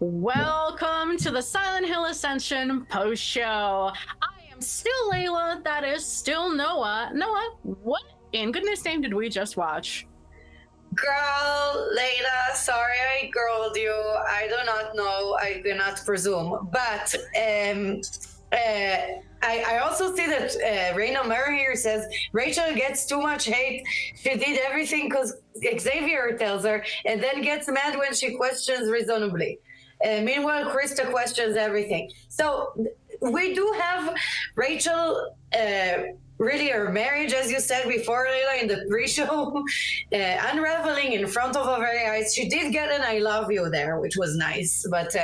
Welcome to the Silent Hill Ascension post show. I am still Layla. That is still Noah. Noah, what in goodness name did we just watch? Girl, Layla, sorry I girled you. I do not know. I cannot presume. But I also see that Raina Murray here says Rachel gets too much hate. She did everything because Xavier tells her, and then gets mad when she questions reasonably. Meanwhile, Krista questions everything. So we do have Rachel. Really, her marriage, as you said before, Leila, in the pre-show, unraveling in front of our very eyes. She did get an "I love you" there, which was nice. But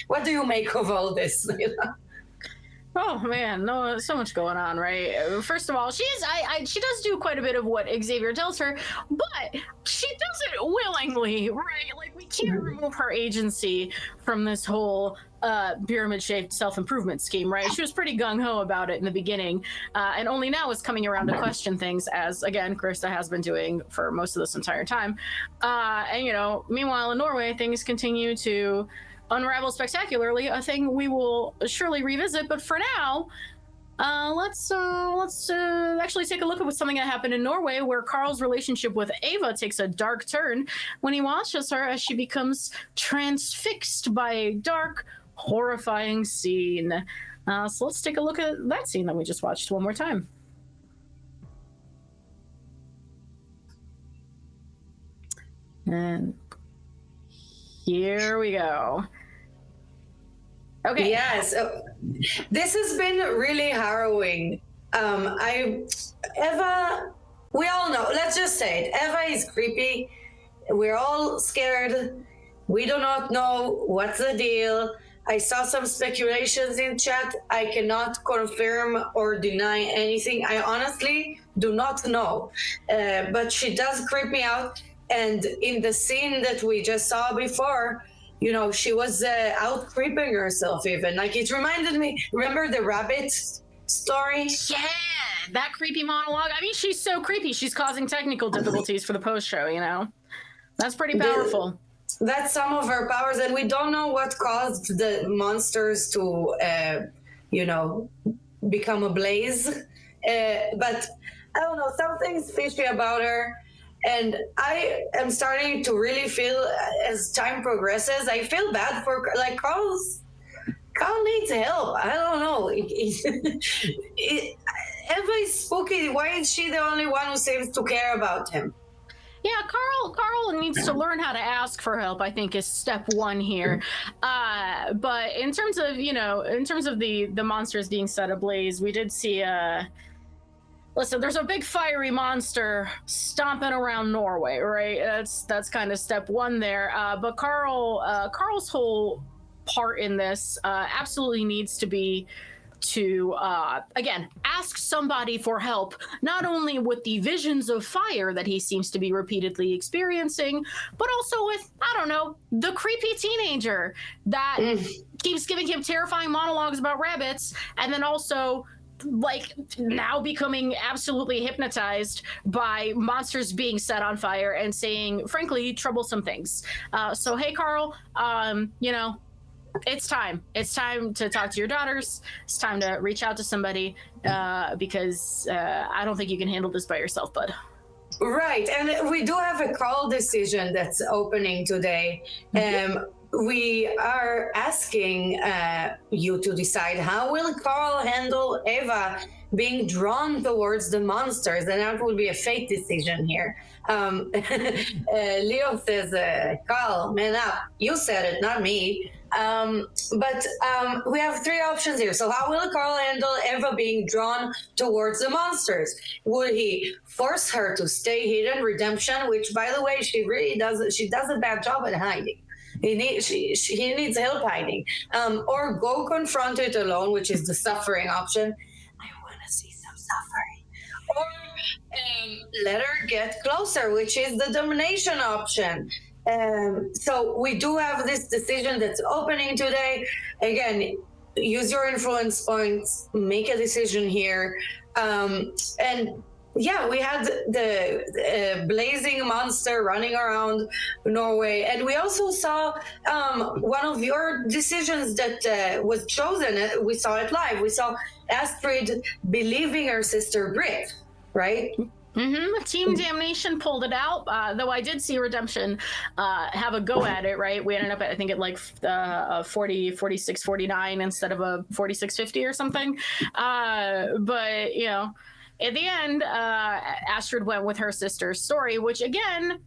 what do you make of all this, Leila? Oh man, no, so much going on, right? First of all, she does do quite a bit of what Xavier tells her, but she does it willingly, right? Like, we can't remove her agency from this whole pyramid-shaped self-improvement scheme, right? She was pretty gung-ho about it in the beginning, and only now is coming around to question things, as again Krista has been doing for most of this entire time. And meanwhile in Norway, things continue to unravel spectacularly, a thing we will surely revisit. But for now, let's actually take a look at something that happened in Norway, where Carl's relationship with Ava takes a dark turn when he watches her as she becomes transfixed by a dark, horrifying scene. So let's take a look at that scene that we just watched one more time. And here we go. Okay. Yes, this has been really harrowing. Eva, we all know, let's just say it, Eva is creepy. We're all scared. We do not know what's the deal. I saw some speculations in chat. I cannot confirm or deny anything. I honestly do not know. But she does creep me out. And in the scene that we just saw before, she was out creeping herself even. Like, it reminded me, remember the rabbit story? Yeah, that creepy monologue. I mean, she's so creepy. She's causing technical difficulties for the post show, That's pretty powerful. That's some of her powers, and we don't know what caused the monsters to, become ablaze. But I don't know, something's fishy about her. And I am starting to really feel, as time progresses, I feel bad for, like, Carl needs help. I don't know. Eva is spooky. Why is she the only one who seems to care about him? Yeah, Carl needs to learn how to ask for help, I think, is step one here. But in terms of, the monsters being set ablaze, we did see listen, there's a big fiery monster stomping around Norway, right? That's kind of step one there. But Carl's whole part in this absolutely needs to be to, again, ask somebody for help, not only with the visions of fire that he seems to be repeatedly experiencing, but also with, I don't know, the creepy teenager that keeps giving him terrifying monologues about rabbits, and then also, like, now becoming absolutely hypnotized by monsters being set on fire and saying, frankly, troublesome things. So, hey, Carl, it's time. It's time to talk to your daughters. It's time to reach out to somebody because I don't think you can handle this by yourself, bud. Right. And we do have a call decision that's opening today. We are asking you to decide, how will Carl handle Eva being drawn towards the monsters? And that will be a fate decision here. Leo says, Carl, man up. You said it, not me. But we have three options here. So how will Carl handle Eva being drawn towards the monsters? Would he force her to stay hidden, redemption, which, by the way, she does a bad job at hiding. He needs help hiding. Or go confront it alone, which is the suffering option. I want to see some suffering. Or let her get closer, which is the domination option. So we do have this decision that's opening today. Again, use your influence points, make a decision here. And yeah, we had the blazing monster running around Norway, and we also saw one of your decisions that was chosen. We saw it live. We saw Astrid believing her sister Brit, right? Team Damnation pulled it out, though I did see Redemption have a go at it, right? We ended up at, I think, at like 40, 46, 49 instead of a 46, 50 or something. But, you know, at the end, Astrid went with her sister's story, which, again,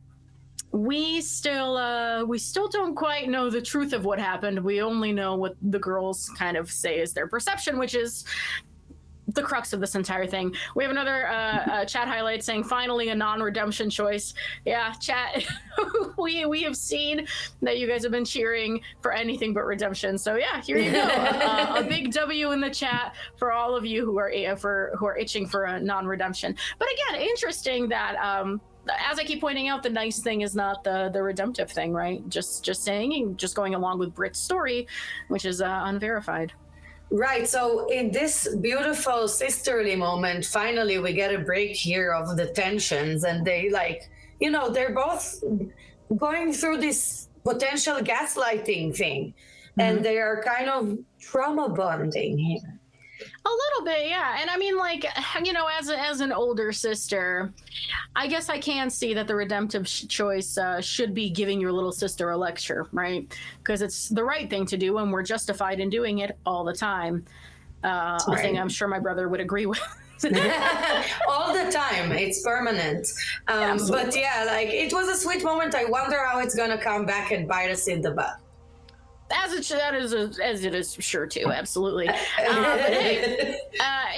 we still don't quite know the truth of what happened. We only know what the girls kind of say is their perception, which is the crux of this entire thing. We have another chat highlight saying, finally a non-redemption choice. Yeah, chat, we have seen that you guys have been cheering for anything but redemption. So yeah, here you go. A big W in the chat for all of you who are itching for a non-redemption. But again, interesting that as I keep pointing out, the nice thing is not the redemptive thing, right? Just saying, just going along with Brit's story, which is unverified. Right. So in this beautiful sisterly moment, finally we get a break here of the tensions, and they they're both going through this potential gaslighting thing, and they are kind of trauma bonding here. A little bit, yeah. And I mean, like, as an older sister, I guess I can see that the redemptive choice should be giving your little sister a lecture, right? Because it's the right thing to do, and we're justified in doing it all the time. A thing I'm sure my brother would agree with. All the time. It's permanent. But yeah, like, it was a sweet moment. I wonder how it's gonna come back and bite us in the butt. As it is sure to, absolutely. But hey,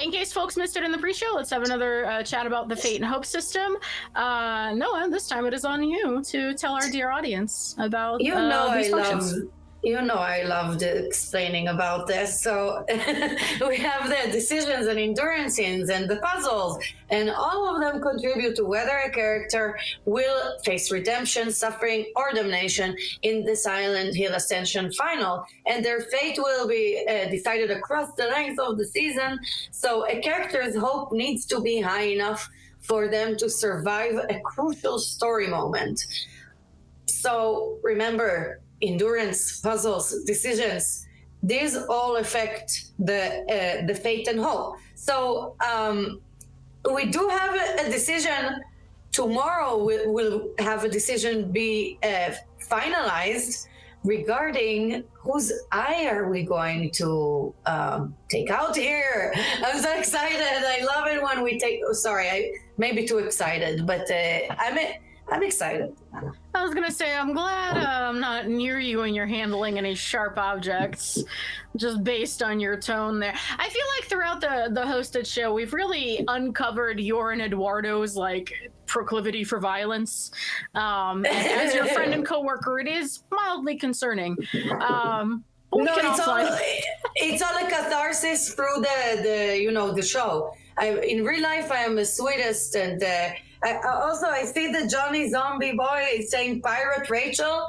in case folks missed it in the pre-show, let's have another chat about the Fate and Hope system. Noah, this time it is on you to tell our dear audience about these functions. I loved explaining about this. So we have the decisions and endurances and the puzzles, and all of them contribute to whether a character will face redemption, suffering, or damnation in the Silent Hill Ascension final. And their fate will be decided across the length of the season. So a character's hope needs to be high enough for them to survive a crucial story moment. So remember, endurance, puzzles, decisions, these all affect the fate and hope. So we do have a decision tomorrow. We'll have a decision be finalized regarding whose eye are we going to take out here. I'm so excited. I love it when we take, I may be too excited, but I'm excited. I was gonna say, I'm glad I'm not near you and you're handling any sharp objects, just based on your tone there. I feel like throughout the hosted show, we've really uncovered your and Eduardo's like proclivity for violence. And as your friend and coworker, it is mildly concerning. It's all a catharsis through the show. In real life, I am the sweetest, and I see the Johnny Zombie boy is saying Pirate Rachel.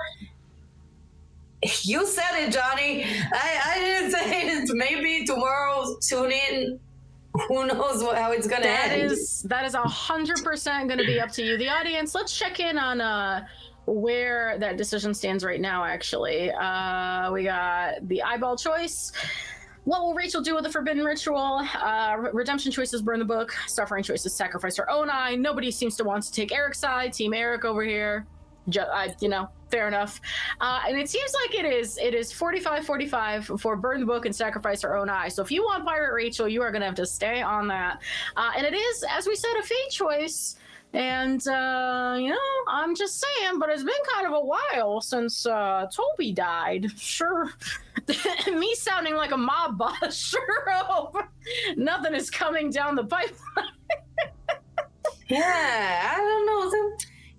You said it, Johnny. I didn't say it. Maybe tomorrow, tune in. Who knows how it's going to end. That is 100% going to be up to you, the audience. Let's check in on where that decision stands right now, actually. We got the eyeball choice. What will Rachel do with the forbidden ritual? Redemption choices burn the book. Suffering choices sacrifice her own eye. Nobody seems to want to take Eric's side. Team Eric over here. Fair enough. And it seems like it is 45-45 for burn the book and sacrifice her own eye. So if you want Pirate Rachel, you are going to have to stay on that. And it is, as we said, a fate choice. And, I'm just saying, but it's been kind of a while since Toby died. Sure. Me sounding like a mob boss. Sure hope nothing is coming down the pipeline. Yeah, I don't know.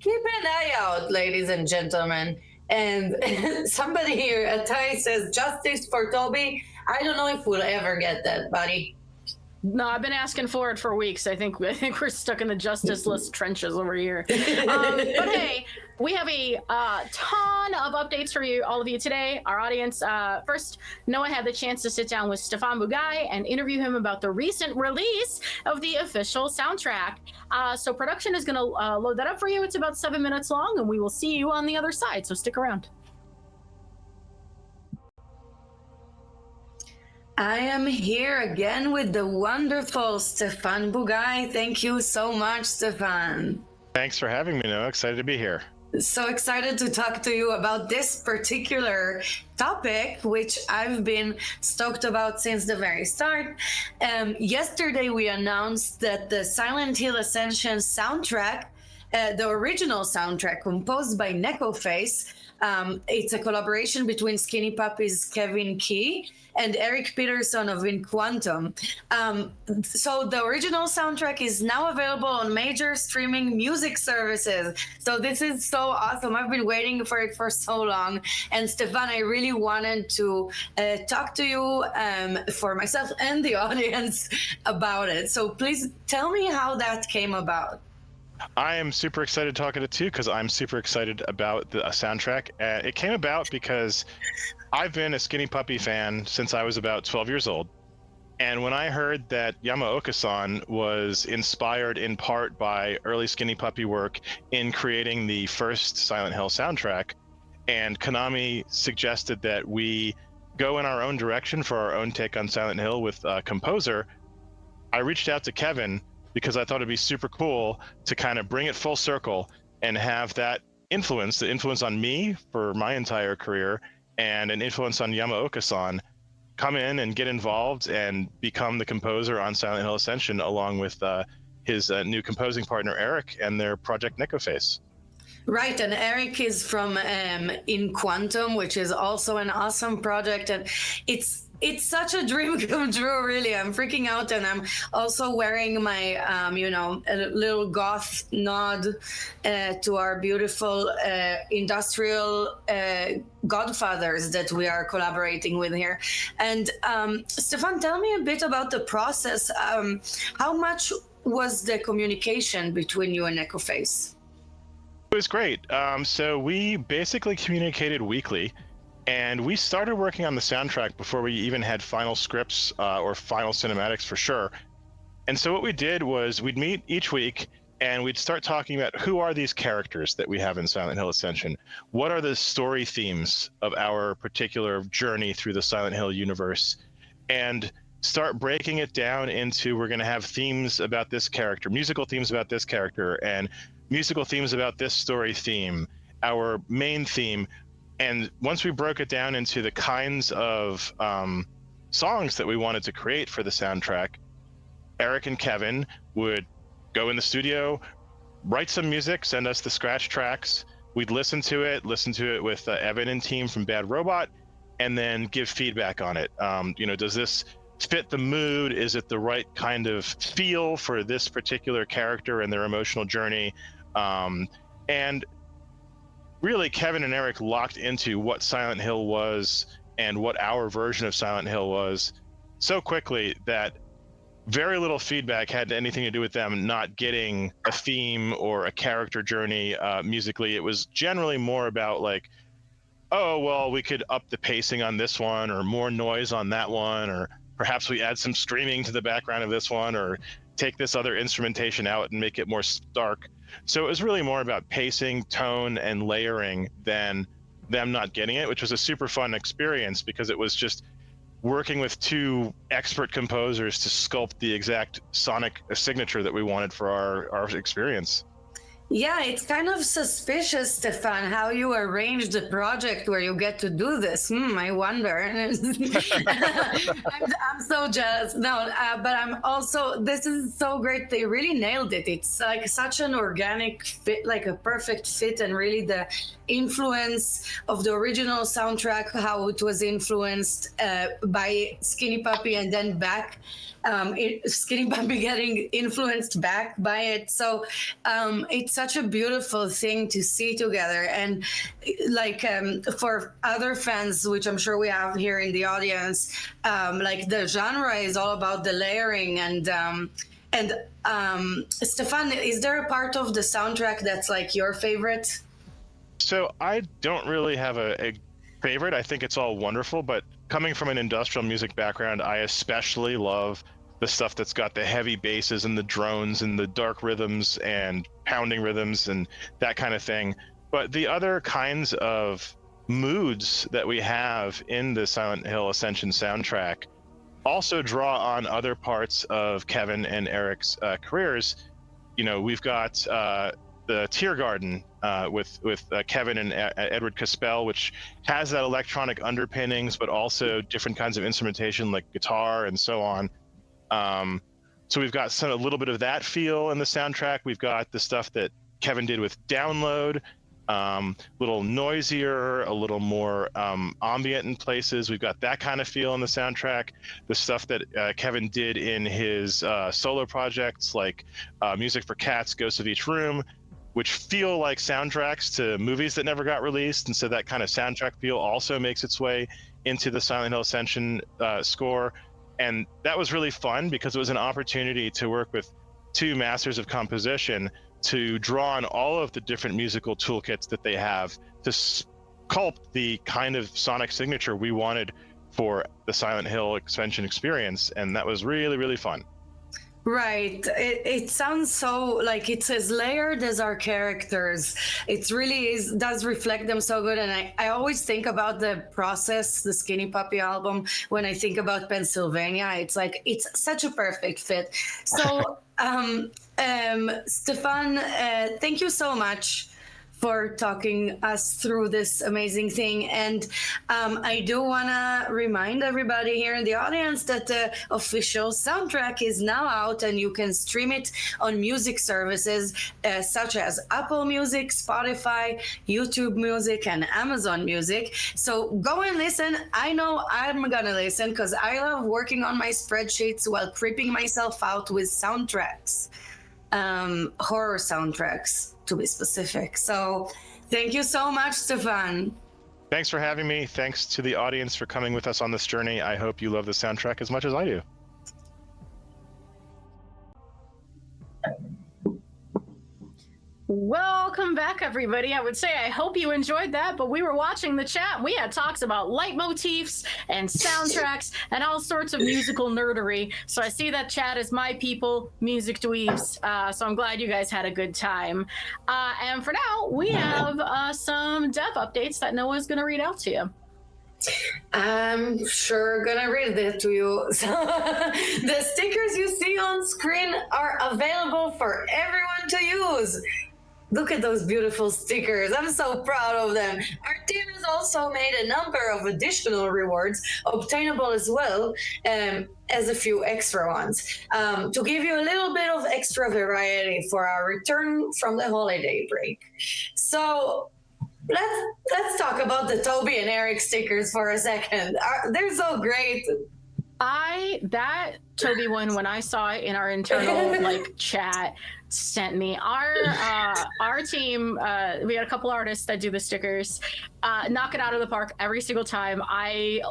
Keep an eye out, ladies and gentlemen. And somebody here, Atai, says, justice for Toby. I don't know if we'll ever get that, buddy. No, I've been asking for it for weeks. I think we're stuck in the justice list trenches over here. But hey, we have a ton of updates for you, all of you today. Our audience. First, Noah had the chance to sit down with Stephan Bugaj and interview him about the recent release of the official soundtrack. So production is going to load that up for you. It's about 7 minutes long, and we will see you on the other side. So stick around. I am here again with the wonderful Stephan Bugaj. Thank you so much, Stephan. Thanks for having me, Noah. Excited to be here. So excited to talk to you about this particular topic, which I've been stoked about since the very start. Yesterday, we announced that the Silent Hill Ascension soundtrack, the original soundtrack composed by Nekoface, it's a collaboration between Skinny Puppy's Kevin Key and Eric Peterson of In Quantum. So the original soundtrack is now available on major streaming music services. So this is so awesome. I've been waiting for it for so long. And Stephan, I really wanted to talk to you for myself and the audience about it. So please tell me how that came about. I am super excited to talk about it too, because I'm super excited about the soundtrack. It came about because I've been a Skinny Puppy fan since I was about 12 years old. And when I heard that Yamaoka-san was inspired in part by early Skinny Puppy work in creating the first Silent Hill soundtrack, and Konami suggested that we go in our own direction for our own take on Silent Hill with a composer, I reached out to Kevin because I thought it'd be super cool to kind of bring it full circle and have that influence, the influence on me for my entire career and an influence on Yamaoka-san, come in and get involved and become the composer on Silent Hill Ascension along with his new composing partner, Eric, and their project Nekoface. Right, and Eric is from In Quantum, which is also an awesome project, and it's such a dream come true, really. I'm freaking out, and I'm also wearing my, a little goth nod to our beautiful industrial godfathers that we are collaborating with here. And Stephan, tell me a bit about the process. How much was the communication between you and Nekoface? It was great. So we basically communicated weekly. And we started working on the soundtrack before we even had final scripts or final cinematics for sure. And so what we did was we'd meet each week and we'd start talking about who are these characters that we have in Silent Hill Ascension? What are the story themes of our particular journey through the Silent Hill universe? And start breaking it down into, we're going to have themes about this character, musical themes about this character, and musical themes about this story theme, our main theme. And once we broke it down into the kinds of songs that we wanted to create for the soundtrack, Eric and Kevin would go in the studio, write some music, send us the scratch tracks. We'd listen to it with Evan and team from Bad Robot, and then give feedback on it. Does this fit the mood? Is it the right kind of feel for this particular character and their emotional journey? And really, Kevin and Eric locked into what Silent Hill was and what our version of Silent Hill was so quickly that very little feedback had anything to do with them not getting a theme or a character journey musically. It was generally more about like, oh, well, we could up the pacing on this one, or more noise on that one, or perhaps we add some streaming to the background of this one, or take this other instrumentation out and make it more stark. So it was really more about pacing, tone, and layering than them not getting it, which was a super fun experience because it was just working with two expert composers to sculpt the exact sonic signature that we wanted for our experience. Yeah, it's kind of suspicious, Stephan, how you arranged the project where you get to do this. I wonder. I'm so jealous. No, but I'm also, this is so great. They really nailed it. It's like such an organic fit, like a perfect fit, and really the influence of the original soundtrack, how it was influenced by Skinny Puppy and then back Skinny Puppy getting influenced back by it. So it's such a beautiful thing to see together. And like for other fans, which I'm sure we have here in the audience, like the genre is all about the layering and Stephan, is there a part of the soundtrack that's like your favorite? So I don't really have a favorite. I think it's all wonderful, but coming from an industrial music background, I especially love the stuff that's got the heavy basses and the drones and the dark rhythms and pounding rhythms and that kind of thing. But the other kinds of moods that we have in the Silent Hill Ascension soundtrack also draw on other parts of Kevin and Eric's careers. You know, we've got the Tear Garden with Kevin and Edward Caspell, which has that electronic underpinnings, but also different kinds of instrumentation like guitar and so on. So we've got a little bit of that feel in the soundtrack. We've got the stuff that Kevin did with Download, a little noisier, a little more ambient in places. We've got that kind of feel in the soundtrack. The stuff that Kevin did in his solo projects, like Music for Cats, Ghosts of Each Room, which feel like soundtracks to movies that never got released. And so that kind of soundtrack feel also makes its way into the Silent Hill Ascension score. And that was really fun because it was an opportunity to work with two masters of composition to draw on all of the different musical toolkits that they have to sculpt the kind of sonic signature we wanted for the Silent Hill Ascension experience. And that was really, really fun. Right. It sounds so like it's as layered as our characters. It really does reflect them so good. And I always think about the process, the Skinny Puppy album, when I think about Pennsylvania. It's like, it's such a perfect fit. So, Stephan, thank you so much for talking us through this amazing thing. And I do want to remind everybody here in the audience that the official soundtrack is now out and you can stream it on music services such as Apple Music, Spotify, YouTube Music, and Amazon Music. So go and listen. I know I'm going to listen because I love working on my spreadsheets while creeping myself out with soundtracks, horror soundtracks, to be specific. So thank you so much, Stephan. Thanks for having me. Thanks to the audience for coming with us on this journey. I hope you love the soundtrack as much as I do. Welcome back, everybody. I would say I hope you enjoyed that, but we were watching the chat. We had talks about leitmotifs and soundtracks and all sorts of musical nerdery. So I see that chat is my people, music dweebs. So I'm glad you guys had a good time. And for now, we have some dev updates that Noah's going to read out to you. I'm sure gonna read it to you. So the stickers you see on screen are available for everyone to use. Look at those beautiful stickers. I'm so proud of them. Our team has also made a number of additional rewards obtainable as well as a few extra ones to give you a little bit of extra variety for our return from the holiday break. So let's talk about the Toby and Eric stickers for a second. They're so great. That Toby one, when I saw it in our internal chat, sent me our team. We had a couple artists that do the stickers, knock it out of the park every single time. I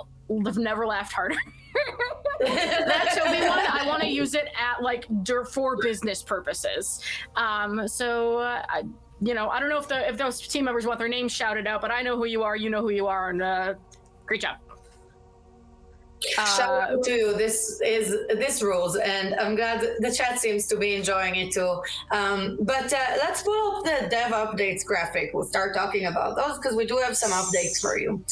have never laughed harder. That Toby one, I want to use it at for business purposes. You know, I don't know if those team members want their names shouted out, but I know who you are. You know who you are, and great job. Shout out to this rules, and I'm glad the chat seems to be enjoying it too. But let's pull up the dev updates graphic. We'll start talking about those because we do have some updates for you.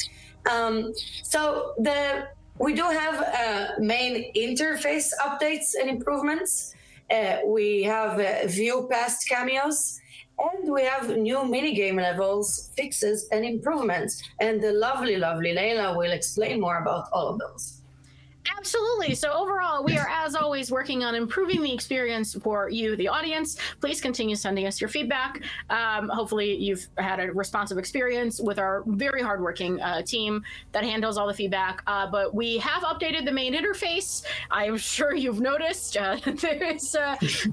We do have main interface updates and improvements. We have view past cameos. And we have new minigame levels, fixes, and improvements. And the lovely, lovely Layla will explain more about all of those. Absolutely. So overall, we are, as always, always working on improving the experience for you, the audience. Please continue sending us your feedback. Hopefully you've had a responsive experience with our very hardworking team that handles all the feedback. But we have updated the main interface. I am sure you've noticed there is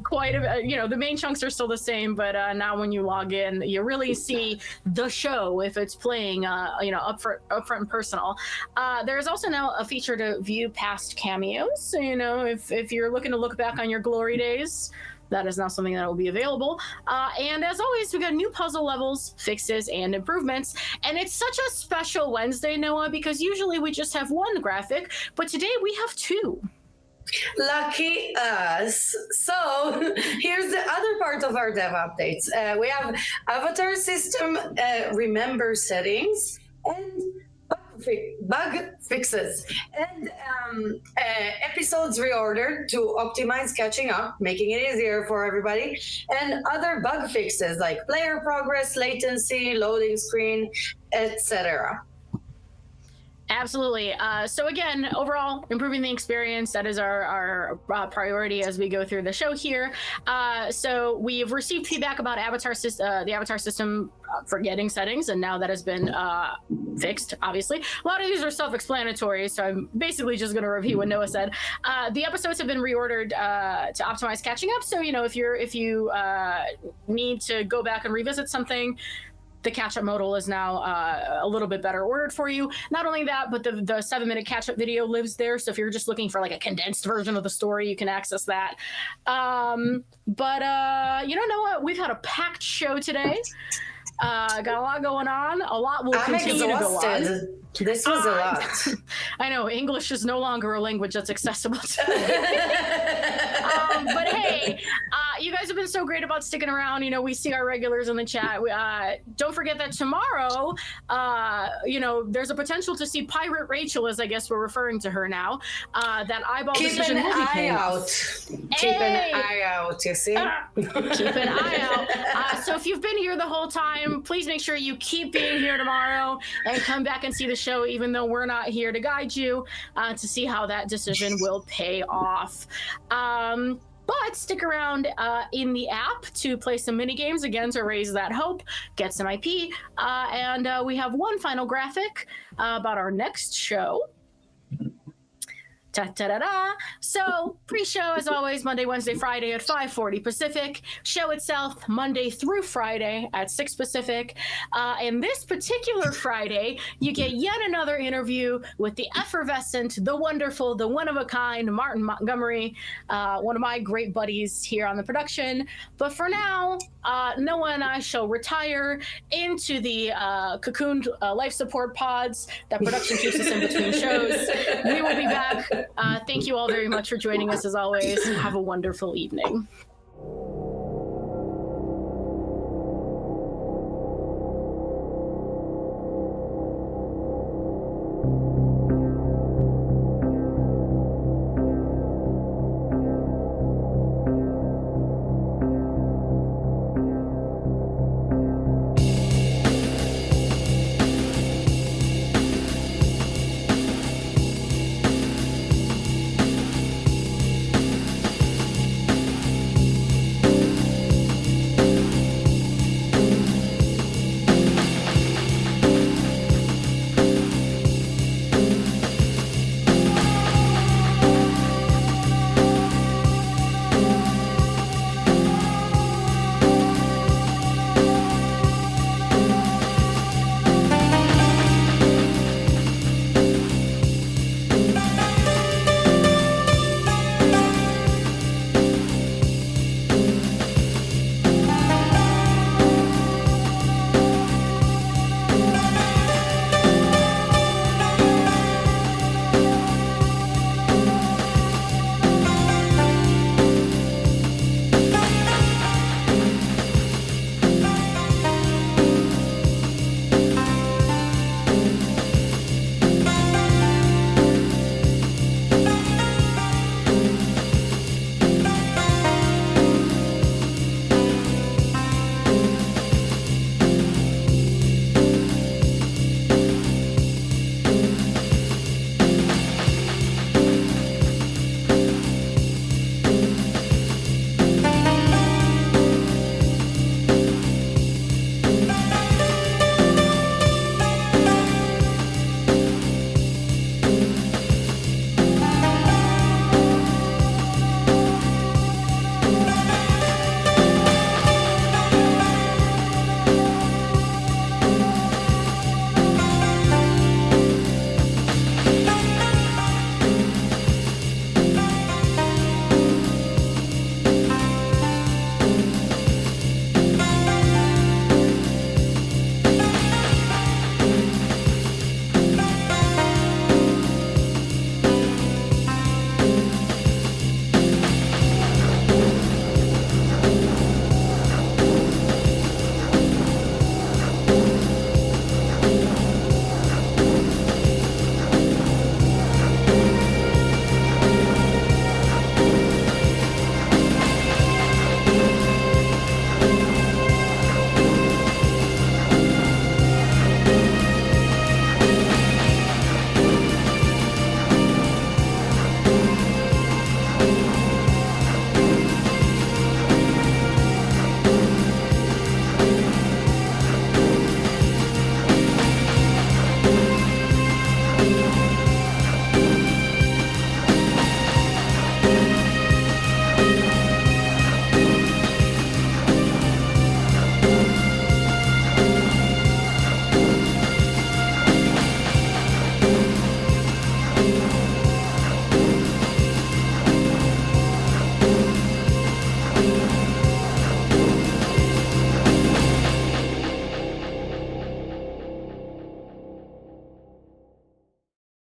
quite a, the main chunks are still the same, but now when you log in, you really see the show if it's playing, upfront and personal. There's also now a feature to view past cameos. So, if you're looking to look back on your glory days, that is now something that will be available. And as always, we got new puzzle levels, fixes, and improvements. And it's such a special Wednesday, Noah, because usually we just have one graphic, but today we have two. Lucky us. So here's the other part of our dev updates. We have avatar system remember settings and bug fixes, and episodes reordered to optimize catching up, making it easier for everybody, and other bug fixes like player progress, latency, loading screen, etc. Absolutely. So again, overall, improving the experience, that is our priority as we go through the show here. So we've received feedback about the avatar system forgetting settings, and now that has been fixed, obviously. A lot of these are self-explanatory, so I'm basically just going to repeat what Noah said. The episodes have been reordered to optimize catching up, so if you need to go back and revisit something, the catch-up modal is now a little bit better ordered for you. Not only that, but the 7-minute catch-up video lives there. So if you're just looking for like a condensed version of the story, you can access that. But you know what? We've had a packed show today. Got a lot going on. A lot will continue to go on. This was a lot. I know, English is no longer a language that's accessible to me. But hey, you guys have been so great about sticking around. We see our regulars in the chat. Don't forget that tomorrow, there's a potential to see Pirate Rachel, as I guess we're referring to her now. That eyeball decision will be paid off. Keep an eye out, you see? Keep an eye out. So if you've been here the whole time, please make sure you keep being here tomorrow and come back and see the show, even though we're not here to guide you, to see how that decision will pay off. But stick around in the app to play some mini games, again, to raise that hope, get some IP, and we have one final graphic about our next show. Ta-ta-da-da. So, pre-show, as always, Monday, Wednesday, Friday at 5:40 Pacific. Show itself Monday through Friday at 6 Pacific. And this particular Friday, you get yet another interview with the effervescent, the wonderful, the one-of-a-kind Martin Montgomery, one of my great buddies here on the production. But for now, Noah and I shall retire into the cocooned life support pods that production keeps us in between shows. We will be back. Thank you all very much for joining us as always. Have a wonderful evening.